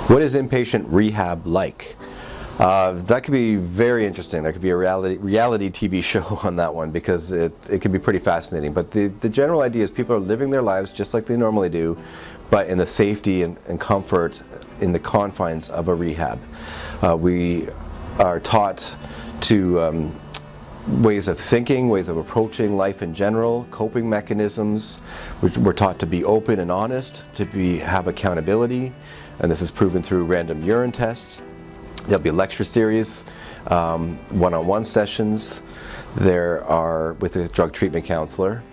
What is inpatient rehab like? That could be very interesting. There could be a reality TV show on that one, because it could be pretty fascinating. But the general idea is people are living their lives just like they normally do, but in the safety and comfort in the confines of a rehab. We are taught to ways of thinking, ways of approaching life in general, coping mechanisms. We're taught to be open and honest, to have accountability, and this is proven through random urine tests. There'll be lecture series, one-on-one sessions. There are with a drug treatment counselor.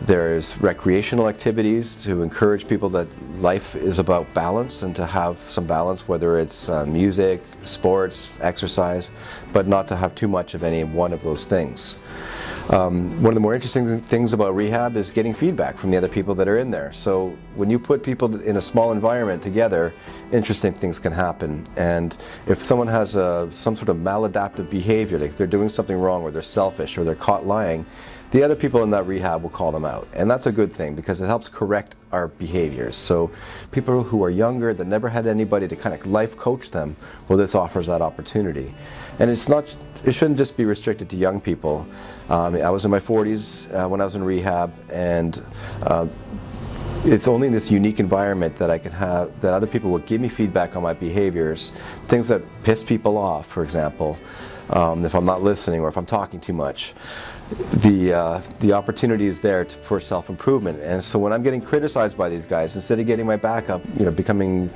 There's recreational activities to encourage people that life is about balance, and to have some balance, whether it's music, sports, exercise, but not to have too much of any one of those things. One of the more interesting things about rehab is getting feedback from the other people that are in there. So when you put people in a small environment together, interesting things can happen. And if someone has some sort of maladaptive behavior, like they're doing something wrong, or they're selfish, or they're caught lying, the other people in that rehab will call them out. And that's a good thing, because it helps correct our behaviors. So people who are younger, that never had anybody to kind of life coach them, well, this offers that opportunity. And it shouldn't just be restricted to young people. I was in my 40s when I was in rehab, and it's only in this unique environment that I can have, that other people will give me feedback on my behaviors, things that piss people off, for example, if I'm not listening or if I'm talking too much. The opportunity is there for self-improvement. And so when I'm getting criticized by these guys, instead of getting my back up, becoming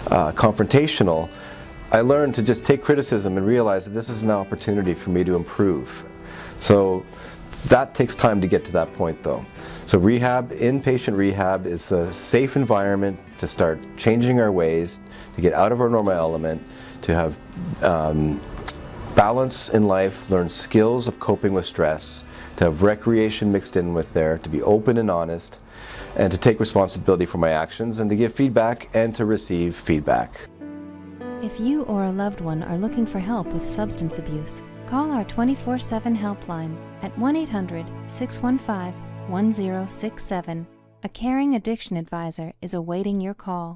confrontational, I learned to just take criticism and realize that this is an opportunity for me to improve. So that takes time to get to that point, though. So rehab, inpatient rehab, is a safe environment to start changing our ways, to get out of our normal element, to have balance in life, learn skills of coping with stress, to have recreation mixed in with there, to be open and honest, and to take responsibility for my actions, and to give feedback and to receive feedback. If you or a loved one are looking for help with substance abuse, call our 24/7 helpline at 1-800-615-1067. A caring addiction advisor is awaiting your call.